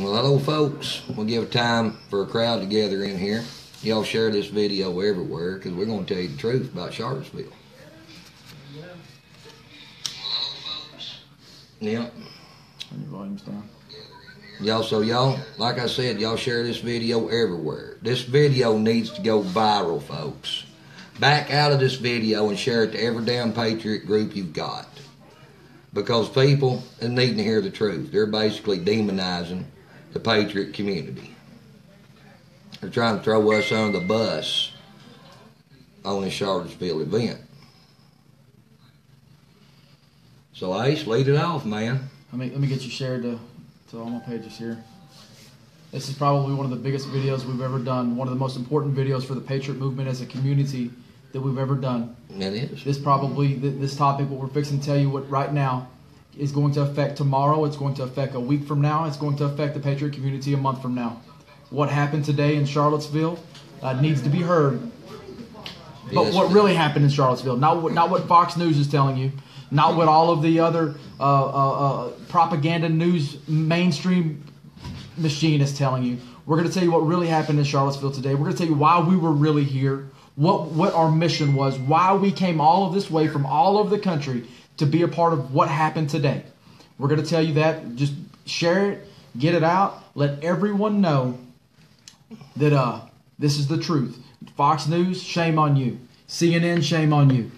Well, hello, folks. We'll give time for a crowd to gather in here. Y'all share this video everywhere because we're going to tell you the truth about Charlottesville. Yeah. Turn your volumes down. Y'all, like I said, y'all share this video everywhere. This video needs to go viral, folks. Back out of this video and share it to every damn Patriot group you've got. Because people are needing to hear the truth. They're basically demonizing the Patriot community. They're trying to throw us under the bus on the Charlottesville event. So Ace, lead it off, man. Let me get you shared to all my pages here. This is probably one of the biggest videos we've ever done. One of the most important videos for the Patriot movement as a community that we've ever done. It is. This topic, what we're fixing to tell you right now, is going to affect tomorrow. It's going to affect a week from now. It's going to affect the Patriot community a month from now. What happened today in Charlottesville needs to be heard. But Yes, what really happened in Charlottesville, not what Fox News is telling you, not what all of the other propaganda news mainstream machine is telling you. We're going to tell you what really happened in Charlottesville today. We're going to tell you why we were really here, what our mission was, why we came all of this way from all over the country to be a part of what happened today. We're going to tell you that. Just share it, get it out, let everyone know that this is the truth. Fox News, shame on you. CNN, shame on you.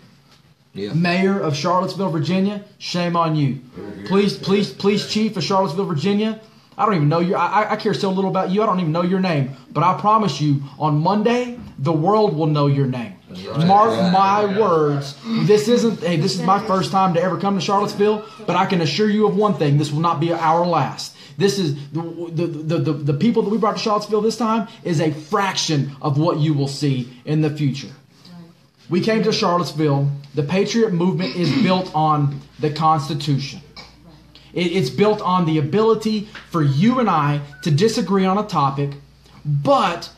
Yeah. Mayor of Charlottesville, Virginia, shame on you. Police chief of Charlottesville, Virginia, I don't even know you. I care so little about you. I don't even know your name. But I promise you, on Monday, the world will know your name. Right. Mark my words. This is my first time to ever come to Charlottesville, but I can assure you of one thing: this will not be our last. This is the people that we brought to Charlottesville this time is a fraction of what you will see in the future. We came to Charlottesville. The Patriot movement is built on the Constitution. It's built on the ability for you and I to disagree on a topic, but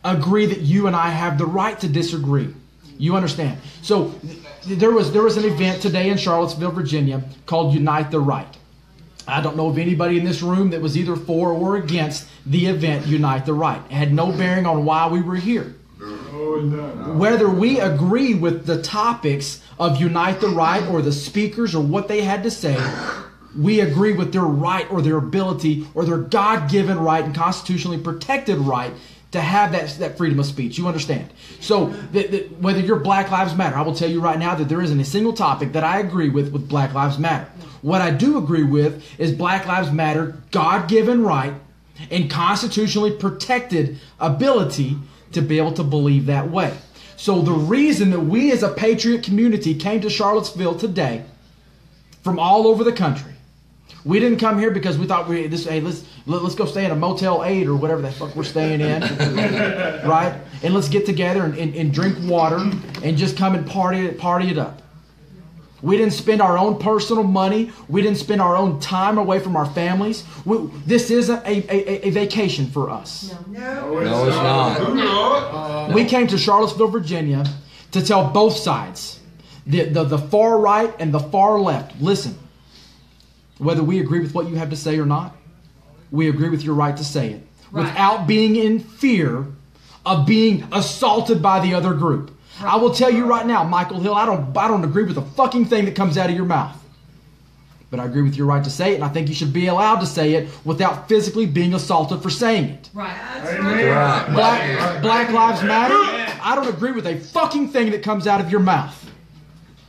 agree that you and I have the right to disagree. You understand? So there was an event today in Charlottesville, Virginia called Unite the Right. I don't know of anybody in this room that was either for or against the event Unite the Right. It had no bearing on why we were here. Whether we agree with the topics of Unite the Right or the speakers or what they had to say, we agree with their right or their ability or their God-given right and constitutionally protected right to have that freedom of speech. You understand? So whether you're Black Lives Matter, I will tell you right now that there isn't a single topic that I agree with Black Lives Matter. What I do agree with is Black Lives Matter, God-given right and constitutionally protected ability to be able to believe that way. So the reason that we as a Patriot community came to Charlottesville today from all over the country, we didn't come here because we thought let's go stay in a Motel 8 or whatever the fuck we're staying in, right? And let's get together and drink water and just come and party it up. We didn't spend our own personal money. We didn't spend our own time away from our families. This isn't a vacation for us. No, it's not. We came to Charlottesville, Virginia to tell both sides, the far right and the far left, listen, whether we agree with what you have to say or not, we agree with your right to say it. Right. Without being in fear of being assaulted by the other group. I will tell you right now, Michael Hill, I don't agree with a fucking thing that comes out of your mouth. But I agree with your right to say it, and I think you should be allowed to say it without physically being assaulted for saying it. Right. Black Lives Matter, I don't agree with a fucking thing that comes out of your mouth.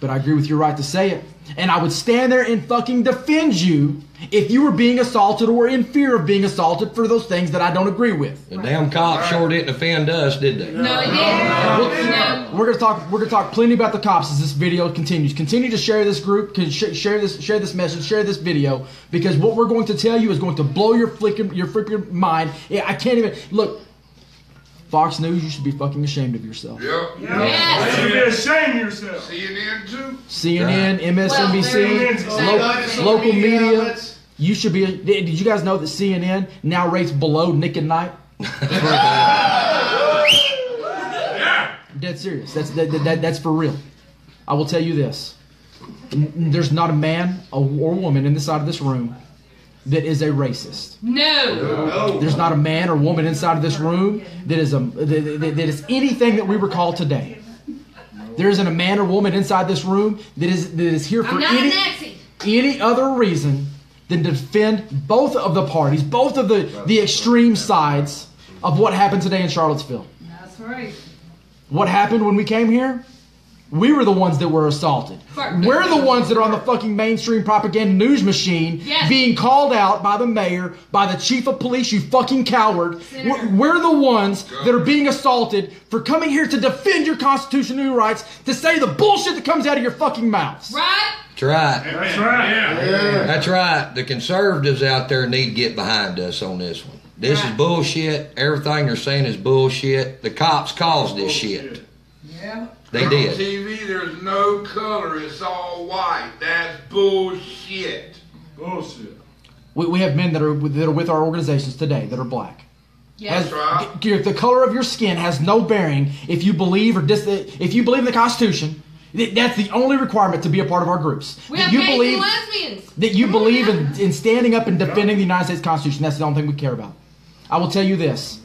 But I agree with your right to say it. And I would stand there and fucking defend you if you were being assaulted or in fear of being assaulted for those things that I don't agree with. The damn cops sure didn't offend us, did they? No, they didn't. We're gonna talk plenty about the cops as this video continues. Continue to share this group, share this message, share this video, because what we're going to tell you is going to blow your freaking mind. I can't even look. Fox News, you should be fucking ashamed of yourself. Yep. Yes. You should be ashamed of yourself. CNN too. CNN, MSNBC, local media. You should be. Did you guys know that CNN now rates below Nick at Night? Dead serious. That's for real. I will tell you this. There's not a man or woman in the side of this room that is a racist. No. There's not a man or woman inside of this room that is anything that we were called today. There isn't a man or woman inside this room that is here for any other reason than to defend both of the parties, both of the extreme sides of what happened today in Charlottesville. That's right. What happened when we came here? We were the ones that were assaulted. We're the ones that are on the fucking mainstream propaganda news machine being called out by the mayor, by the chief of police, you fucking coward. We're the ones that are being assaulted for coming here to defend your constitutional rights, to say the bullshit that comes out of your fucking mouths. Right? That's right. That's right. Yeah. That's right. The conservatives out there need to get behind us on this one. This is bullshit. Everything they're saying is bullshit. The cops caused this shit. Yeah. They did. On TV, there's no color. It's all white. That's bullshit. Bullshit. We have men that are with our organizations today that are black. Yes. The color of your skin has no bearing if you believe if you believe in the Constitution. That's the only requirement to be a part of our groups. We have gays and lesbians. That you believe in standing up and defending the United States Constitution. That's the only thing we care about. I will tell you this.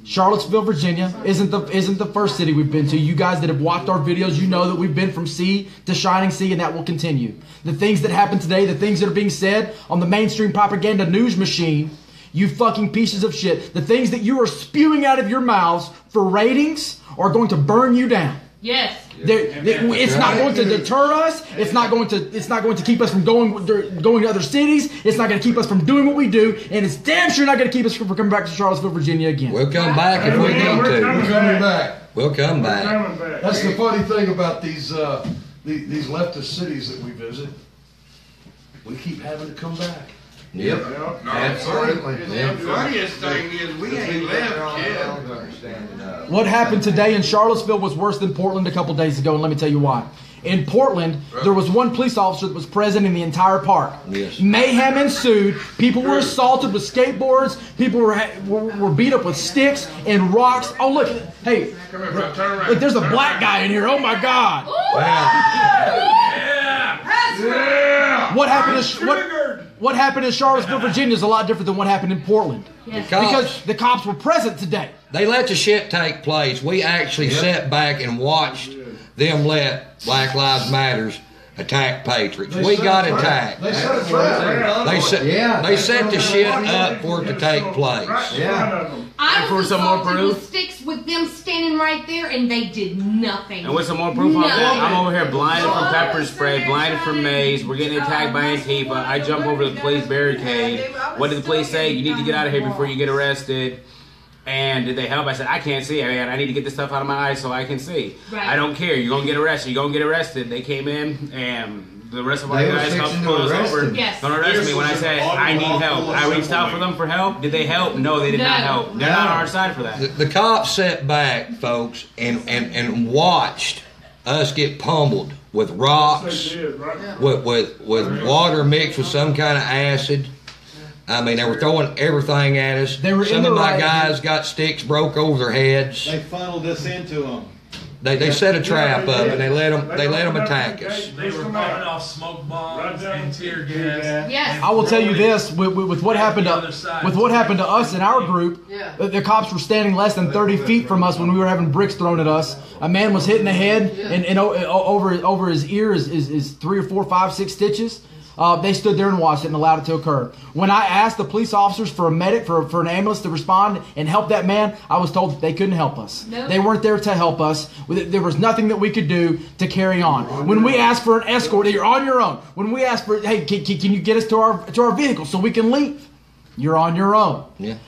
Charlottesville, Virginia isn't the first city we've been to. You guys that have watched our videos, you know that we've been from sea to shining sea, and that will continue. The things that happen today, the things that are being said on the mainstream propaganda news machine, you fucking pieces of shit, the things that you are spewing out of your mouths for ratings are going to burn you down. Yes. It's not going to deter us. It's not going to keep us from going to other cities. It's not going to keep us from doing what we do, and it's damn sure not going to keep us from coming back to Charlottesville, Virginia again. We'll come back if we need to. We're coming back. We'll come back. That's the funny thing about these leftist cities that we visit. We keep having to come back. Yep. Absolutely. The funniest thing is we ain't left yet. What happened today in Charlottesville was worse than Portland a couple days ago, and let me tell you why. In Portland, there was one police officer that was present in the entire park. Yes. Mayhem ensued. People were assaulted with skateboards. People were beat up with sticks and rocks. Oh, look. Hey, look, there's a black guy in here. Oh, my God. What happened in Charlottesville, Virginia is a lot different than what happened in Portland. Yes. Because the cops were present today. They let the shit take place. We actually sat back and watched them let Black Lives Matters attack patriots. We got attacked. They set a trap. They set the shit up for it to take place. I was assaulted with sticks with them standing right there, and they did nothing. And with some more proof on that, I'm over here blinded from pepper spray, blinded from maze. We're getting attacked by Antifa. I jump over the police barricade. What did the police say? You need to get out of here before you get arrested. And did they help? I said, I can't see. I need to get this stuff out of my eyes so I can see. Right. I don't care. You're going to get arrested. You're going to get arrested. They came in, and the rest of our guys helped pull us over. Yes. Don't arrest me when I said, I need help. I reached out for them for help. Did they help? No, they did not help. They're not on our side for that. The cops sat back, folks, and watched us get pummeled with rocks, with water mixed with some kind of acid. I mean, they were throwing everything at us. Some of my guys got sticks broke over their heads. They funneled us into them. They set a trap up and they let them attack us. They were firing off smoke bombs and tear gas. Yes. I will tell you this: with what happened to us in our group, the cops were standing less than 30 feet from us when we were having bricks thrown at us. A man was hit in the head, and over his ear is 3 or 4, 5, 6 stitches. They stood there and watched it and allowed it to occur. When I asked the police officers for a medic, for an ambulance to respond and help that man, I was told that they couldn't help us. Nope. They weren't there to help us. There was nothing that we could do to carry on. When we asked for an escort, you're on your own. When we asked for, hey, can you get us to our vehicle so we can leave? You're on your own. Yeah.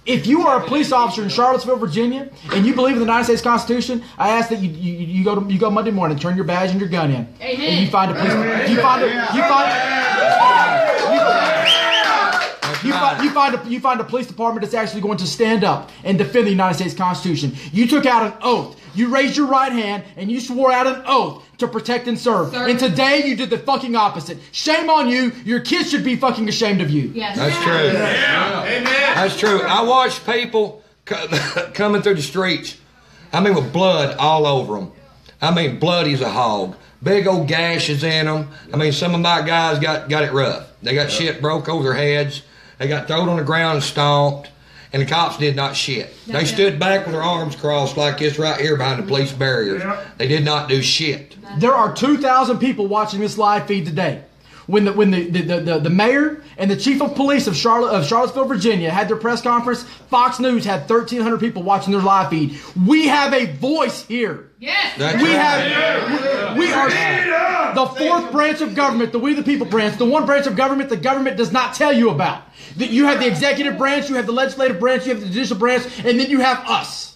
If you are a police officer in Charlottesville, Virginia, and you believe in the United States Constitution, I ask that you go Monday morning, turn your badge and your gun in, Amen. and you find a police. You find a police department that's actually going to stand up and defend the United States Constitution. You took out an oath. You raised your right hand and you swore out an oath to protect and serve. Sir. And today you did the fucking opposite. Shame on you. Your kids should be fucking ashamed of you. Yes. That's true. Amen. That's true. I watched people coming through the streets. I mean, with blood all over them. I mean, bloody as a hog. big old gashes in them. I mean, some of my guys got it rough. They got shit broke over their heads. They got thrown on the ground and stomped. And the cops did not shit. They stood back with their arms crossed like this right here behind the police barriers. They did not do shit. There are 2,000 people watching this live feed today. When the mayor and the chief of police of Charlottesville, Virginia had their press conference, Fox News had 1,300 people watching their live feed. We have a voice here. Yes. We are the fourth branch of government, the We the People branch, the one branch of government the government does not tell you about. You have the executive branch, you have the legislative branch, you have the judicial branch, and then you have us.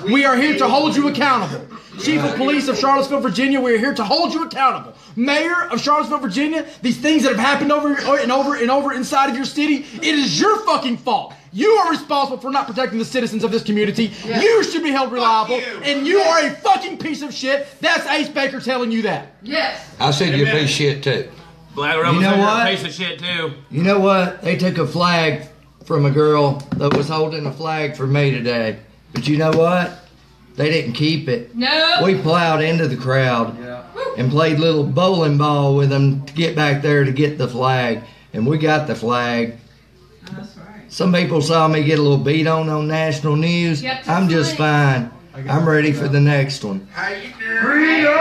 We are here to hold you accountable. Chief of Police of Charlottesville, Virginia, we are here to hold you accountable. Mayor of Charlottesville, Virginia, these things that have happened over and over inside of your city, it is your fucking fault. You are responsible for not protecting the citizens of this community. Yeah. You should be held reliable, and you are a fucking piece of shit. That's Ace Baker telling you that. Yes. I said you're a piece of shit too. Black Rebel said you're a piece of shit too. You know what? They took a flag from a girl that was holding a flag for me today. But you know what? They didn't keep it. No. We plowed into the crowd and played little bowling ball with them to get back there to get the flag. And we got the flag. That's right. Some people saw me get a little beat on national news. Yep, I'm just fine. I'm ready for the next one. How you doing? Freedom!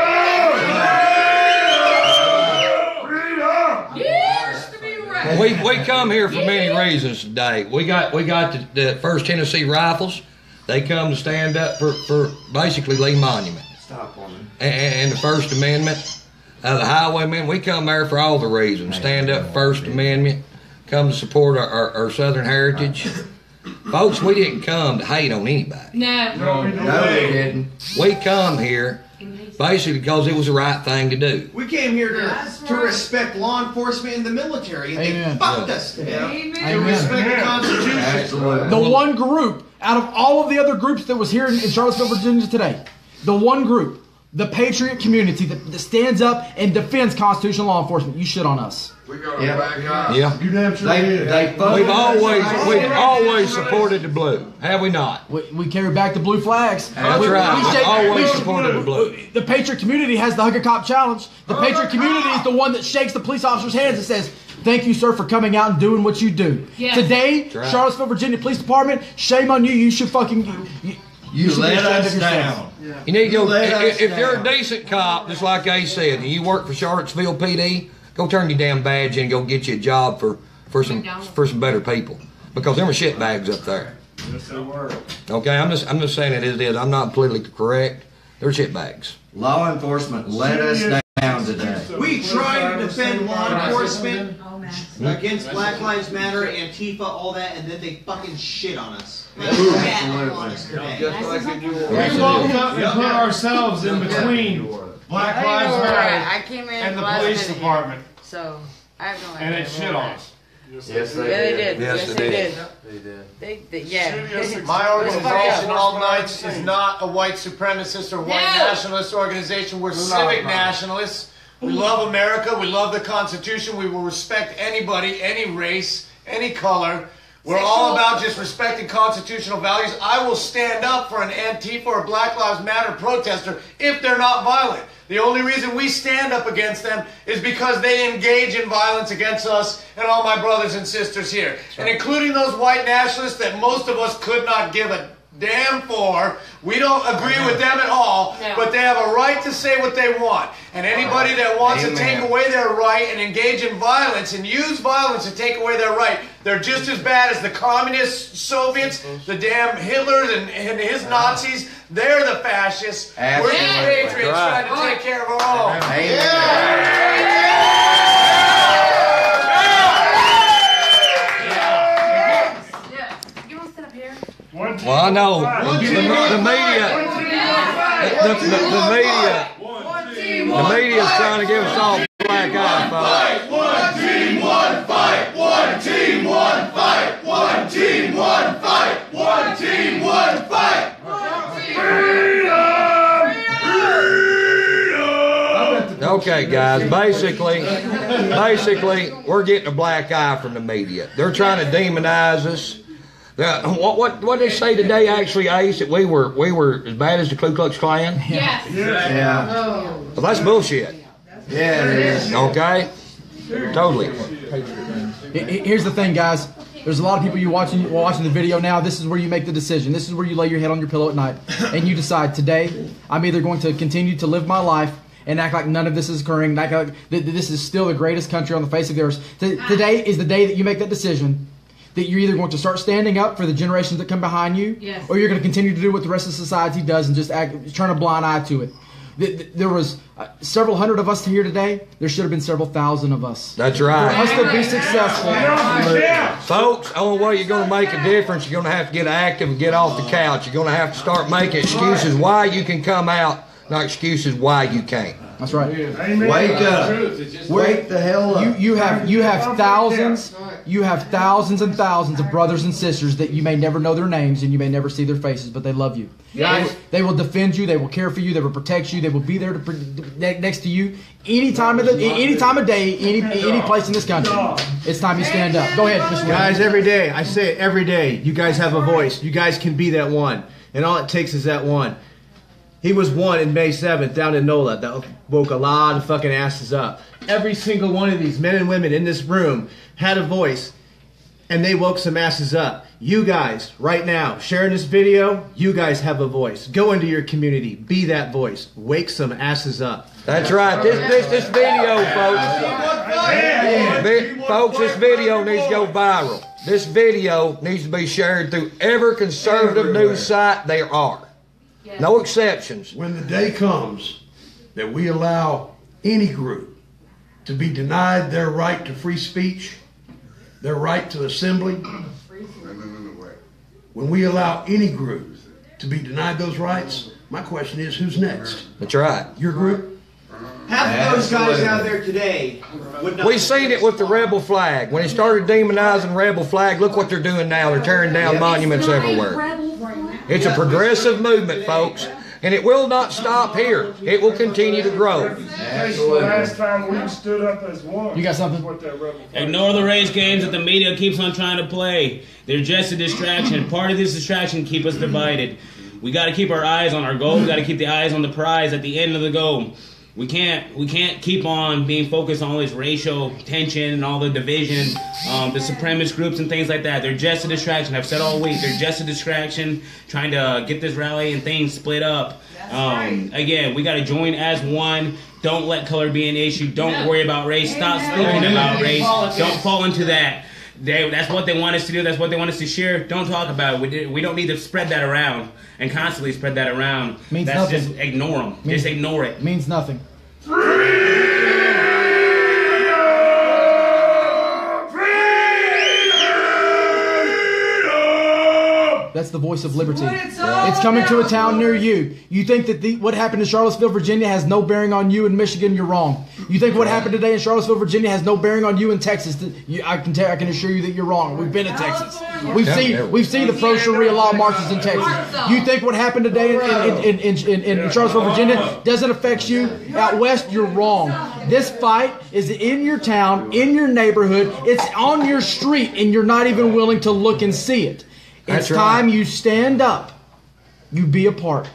We come here for many reasons today. We got the First Tennessee Rifles. They come to stand up for basically Lee Monument. Stop on them. And the First Amendment. The Highwaymen, we come there for all the reasons. Stand up for First Amendment. Come to support our Southern heritage. Folks, we didn't come to hate on anybody. No. We didn't. We come here basically because it was the right thing to do. We came here to respect law enforcement and the military, and they fucked us today. To respect the Constitution. Absolutely. The one group out of all of the other groups that was here in Charlottesville, Virginia today, the one group, the Patriot Community that stands up and defends constitutional law enforcement. You shit on us. We got a black guy. Yeah. You damn sure did. We've always supported the blue, have we not? We carry back the blue flags. That's right. We've always supported the blue. The Patriot Community has the Hug a Cop Challenge. The Patriot Community is the one that shakes the police officer's hands and says, "Thank you, sir, for coming out and doing what you do." Yes. Today, right. Charlottesville, Virginia Police Department, shame on you. You should fucking... You should let be ashamed us of yourself. down. You need to go, Let us if you're a down. decent cop, just like Ace said, and you work for Charlottesville PD, go turn your damn badge in and go get you a job for some better people. Because them are shitbags up there. Yes, they were. Okay, I'm just saying it as it is. I'm not politically correct. They're shitbags. Law enforcement let us down today. We tried to defend law enforcement against Black Lives Matter, Antifa, all that, and then they fucking shit on us. Absolutely. We walked up and put ourselves in between Black Lives Matter and the police department, So I have no idea. and it shit on us. Yes, Yeah, they did. Yes, they they did. They did. They yeah. My organization, up. All Knights, is not a white supremacist or white nationalist organization. We're civic nationalists. We love America. We love the Constitution. We will respect anybody, any race, any color. We're all about just respecting constitutional values. I will stand up for an Antifa or Black Lives Matter protester if they're not violent. The only reason we stand up against them is because they engage in violence against us and all my brothers and sisters here. And including those white nationalists that most of us could not give a damn for. We don't agree with them at all, but they have a right to say what they want. And anybody that wants to take away their right and engage in violence and use violence to take away their right, they're just as bad as the communist Soviets, the damn Hitlers and his Nazis. They're the fascists. We're the patriots trying to take care of our own. Well, I know the media is trying to give us all black eye, folks. One team, one fight. One team, one fight. One team, one fight. One team, one fight. Okay, guys. Basically, we're getting a black eye from the media. They're trying to demonize us. What they say today, actually, Ace, that we were as bad as the Ku Klux Klan? Yes. Yeah. Well, that's bullshit. Yeah, it is. Okay? Totally. Here's the thing, guys. There's a lot of people you watching the video now. This is where you make the decision. This is where you lay your head on your pillow at night and you decide, today I'm either going to continue to live my life and act like none of this is occurring, act like this is still the greatest country on the face of the earth. Today is the day that you make that decision, that you're either going to start standing up for the generations that come behind you, or you're going to continue to do what the rest of society does and just turn a blind eye to it. There was several hundred of us here today. There should have been several thousand of us. That's right. For us to be successful. Folks, the only way you're going to make a difference, you're going to have to get active and get off the couch. You're going to have to start making excuses why you can come out, not excuses why you can't. That's right. Wake up. Wake the hell up. You have thousands. You have thousands and thousands of brothers and sisters that you may never know their names and you may never see their faces, but they love you. They will defend you. They will care for you. They will protect you. They will be there next to you any time of day, any place in this country. It's time you stand up. Go ahead, Mr. Guys, every day, I say it every day, you guys have a voice. You guys can be that one. And all it takes is that one. He was one in May 7th down in NOLA that woke a lot of fucking asses up. Every single one of these men and women in this room had a voice and they woke some asses up. You guys, right now, sharing this video, you guys have a voice. Go into your community. Be that voice. Wake some asses up. That's right. This video, folks, this video needs to go viral. This video needs to be shared through every conservative news site there are. No exceptions. When the day comes that we allow any group to be denied their right to free speech, their right to assembly, when we allow any group to be denied those rights, my question is, who's next? That's right. Your group? Half of those guys out there today would not. We've seen it with the rebel flag. When they started demonizing rebel flag, look what they're doing now. They're tearing down monuments everywhere. It's a progressive movement, folks, and it will not stop here. It will continue to grow. Last time we stood up as one. You got something? Ignore the race games that the media keeps on trying to play. They're just a distraction. Part of this distraction keep us divided. We got to keep our eyes on our goal. We got to keep the eyes on the prize at the end of the goal. We can't keep on being focused on all this racial tension and all the division, the supremacist groups and things like that. They're just a distraction. I've said all week, they're just a distraction trying to get this rally and things split up. Again, we got to join as one. Don't let color be an issue. Don't worry about race. Stop speaking about race. Don't fall into that. That's what they want us to do. That's what they want us to share. Don't talk about it. We don't need to spread that around and constantly spread that around. Means That's nothing. just ignore them. Just ignore it. Means nothing. That's the voice of liberty. It's coming to a town near you. You think that what happened in Charlottesville, Virginia has no bearing on you in Michigan? You're wrong. You think what happened today in Charlottesville, Virginia has no bearing on you in Texas? I can assure you that you're wrong. We've been in Texas. We've seen the pro-Sharia law marches in Texas. You think what happened today in Charlottesville, Virginia doesn't affect you out west? You're wrong. This fight is in your town, in your neighborhood. It's on your street, and you're not even willing to look and see it. It's time you stand up. You be a part.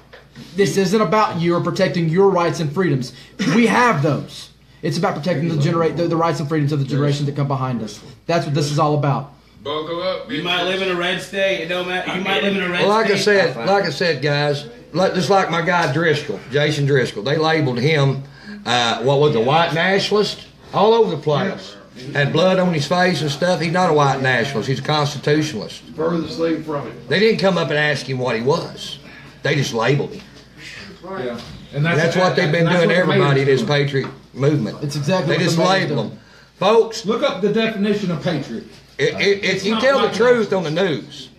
This isn't about you or protecting your rights and freedoms. We have those. It's about protecting the rights and freedoms of the generations that come behind us. That's what this is all about. Buckle up. You might live in a red state. It don't matter. You might live in a red Well, state. like I said, guys, just like my guy Driscoll, Jason Driscoll, they labeled him, a white nationalist all over the place. Had blood on his face and stuff. He's not a white nationalist. He's a constitutionalist. Furthest thing from it. They didn't come up and ask him what he was. They just labeled him. Yeah. And that's what they've been doing to everybody in this Patriot movement. It's exactly they what just label them. Folks, look up the definition of patriot. If you tell the truth on the news,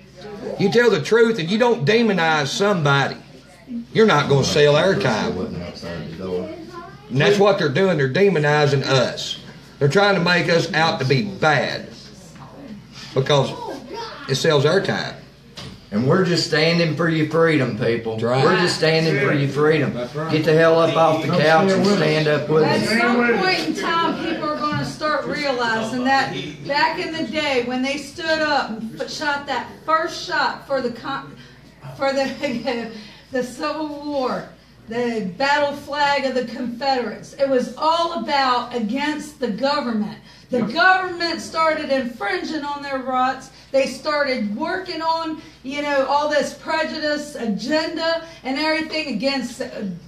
you tell the truth and you don't demonize somebody, you're not going to sell airtime. And that's what they're doing. They're demonizing us. They're trying to make us out to be bad because it sells airtime. And we're just standing for your freedom, people. Right. We're just standing for your freedom. Right. Get the hell up off the couch and stand up with us. At some point in time, people are going to start realizing that back in the day when they stood up and shot that first shot for the Civil War, the battle flag of the Confederates. It was all about against the government. The government started infringing on their rights. They started working on, all this prejudice agenda and everything against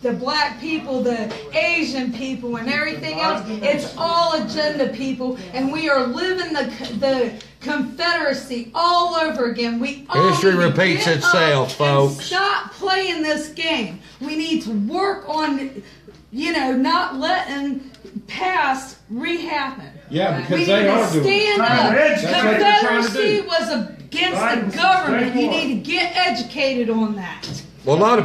the black people, the Asian people, and everything else. It's all agenda, people, and we are living the Confederacy all over again. We all History need to repeats get itself, up folks. and stop playing this game. We need to work on, not letting past re-happen. Yeah, because we they need are to doing stand it. up. Confederacy do. was against the government. You need to get educated on that. Well, a lot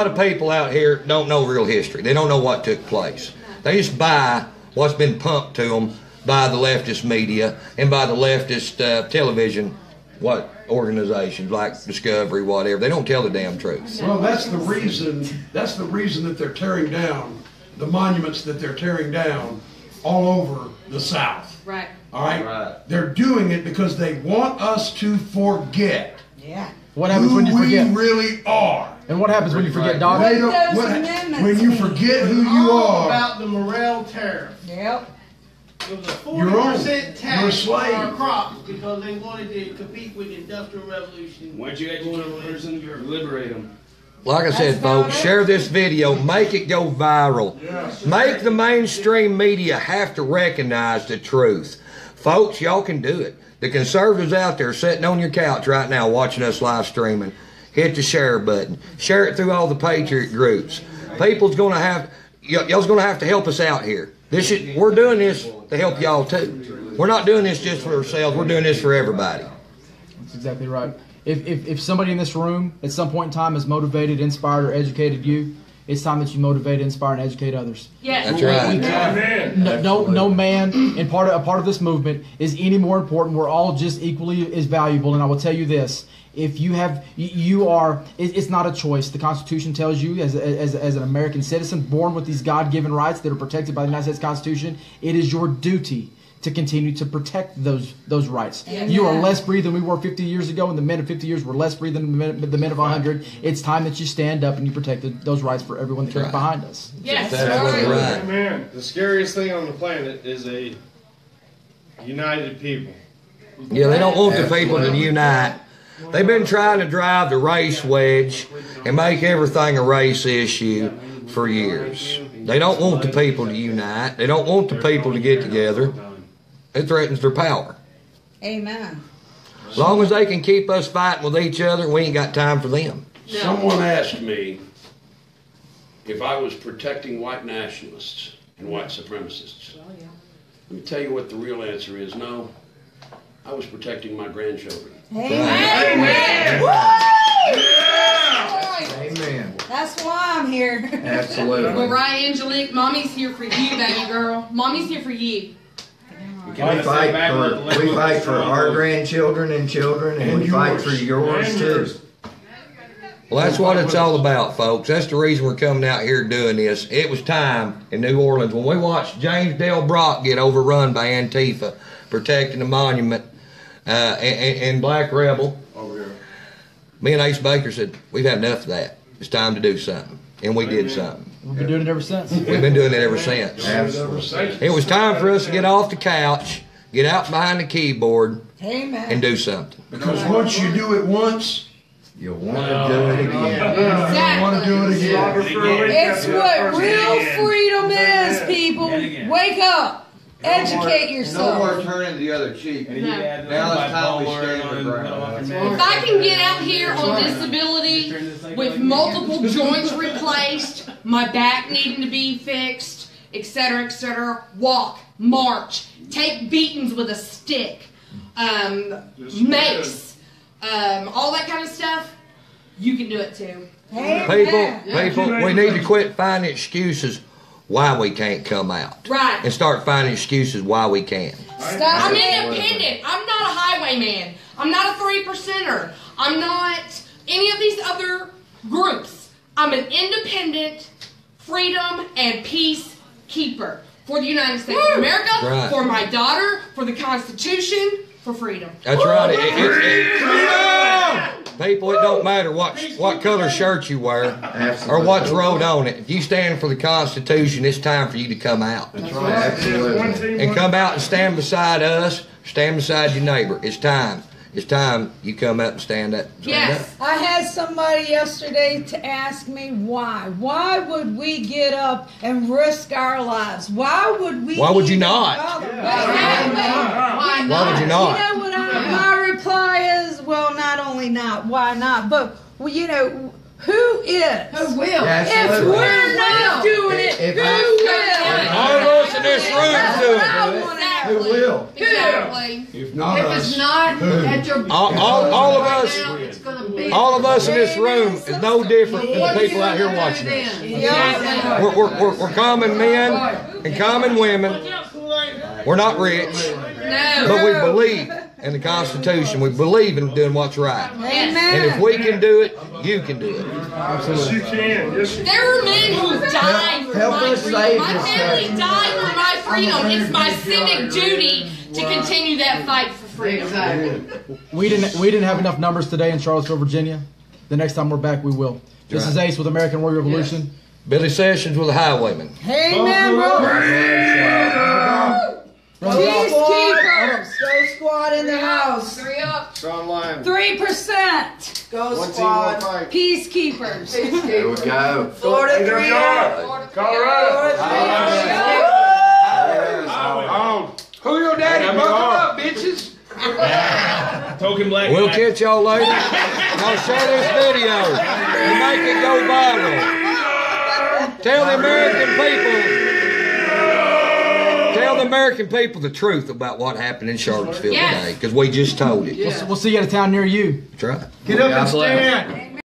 of people out here don't know real history. They don't know what took place. They just buy what's been pumped to them by the leftist media and by the leftist television, organizations like Discovery, whatever. They don't tell the damn truth. Well, that's the reason that they're tearing down the monuments that they're tearing down all over the South. Right. All right? They're doing it because they want us to forget. Yeah. What happens when you forget? Who we really are. And what happens when you forget, Doc? When you forget who you are. About the Morrell tariff. Yep. It was a You're old. 40% You're a tax slave. on our crops because they wanted to compete with the Industrial Revolution. Once you educate a person, you liberate them. Like I said, folks, share this video. Make it go viral. Make the mainstream media have to recognize the truth. Folks, y'all can do it. The conservatives out there sitting on your couch right now watching us live streaming, hit the share button. Share it through all the Patriot groups. Y'all's going to have to help us out here. We're doing this to help y'all too. We're not doing this just for ourselves. We're doing this for everybody. That's exactly right. If somebody in this room at some point in time has motivated, inspired, or educated you, it's time that you motivate, inspire, and educate others. Yes. That's right. No man, and a part of this movement is any more important. We're all just equally as valuable. And I will tell you this: if it's not a choice. The Constitution tells you, as an American citizen born with these God-given rights that are protected by the United States Constitution, it is your duty to continue to protect those rights. Yeah. You are less free than we were 50 years ago, and the men of 50 years were less free than the men of 100. It's time that you stand up and you protect those rights for everyone that comes behind us. Yes. That's right. Man, the scariest thing on the planet is a united people. Yeah, they don't want the people to unite. They've been trying to drive the race wedge and make everything a race issue for years. They don't want the people to unite. They don't want the people to get together. It threatens their power. Amen. As long as they can keep us fighting with each other, we ain't got time for them. No. Someone asked me if I was protecting white nationalists and white supremacists. Oh, yeah. Let me tell you what the real answer is. No, I was protecting my grandchildren. Amen. Amen. That's why I'm here. Absolutely. Mariah Angelique, mommy's here for you, baby girl. Mommy's here for you. We fight for our grandchildren and children, and we fight for yours too. Well, that's what it's all about, folks. That's the reason we're coming out here doing this. It was time in New Orleans when we watched James Dale Brock get overrun by Antifa protecting the monument and Black Rebel. Me and Ace Baker said, we've had enough of that. It's time to do something. And we did something. We've been doing it ever since. We've been doing it ever since. Absolutely. It was time for us to get off the couch, get out behind the keyboard, and do something. Because once you do it once, you'll want to do it again. Exactly. You want to do it again. It's what real freedom is, people. Wake up. Educate yourself. No more turning the other cheek. No. Now it's time we stand the ground. If I can get out here on disability with multiple joints replaced, my back needing to be fixed, etc., walk, march, take beatings with a stick, mace, all that kind of stuff, you can do it too. People, we need to quit finding excuses why we can't come out. Right. And start finding excuses why we can. I'm independent. I'm not a highwayman. I'm not a 3%er. I'm not any of these other groups. I'm an independent freedom and peace keeper for the United States of America, right. For my daughter, for the Constitution, for freedom. That's right. People, it don't matter what color shirt you wear or what's wrote on it. If you stand for the Constitution, it's time for you to come out. That's right. Absolutely. And come out and stand beside us, stand beside your neighbor. It's time. It's time you come up and stand up. Yes. I had somebody yesterday to ask me why. Why would we get up and risk our lives? Why would we? Why would you not? Why not? Why would you not? You know what my reply is? Well, not only not, why not? But, well, you know, who is? Who will? If we're not doing it, who will? All of us in this room do it. Who will? Exactly. If not If us, it's not who? at your All of us, all of us in this room is no different than the people out here watching us. We're common men and common women. We're not rich, but we believe in the Constitution. We believe in doing what's right. Amen. And if we can do it, you can do it. Absolutely. You can. Yes, you There are men who died for Help my us freedom. save My this family country. died for my freedom. It's my civic duty to continue that fight for freedom. Exactly. We didn't have enough numbers today in Charlottesville, Virginia. The next time we're back, we will. This is Ace with American Warrior Revolution. Billy Sessions with the Highwayman. Amen, brother. Peacekeepers. Go squad in the house. 3 up. 3%. Go squad. Peacekeepers. There we go. Florida 3 up. Colorado. Who your daddy? Buckle up, bitches. Token black. We'll catch y'all later. Y'all share this video and make it go viral. Tell the American people the truth about what happened in Charlottesville today, because we just told it. We'll see you at a town near you. That's right. Get up and stand.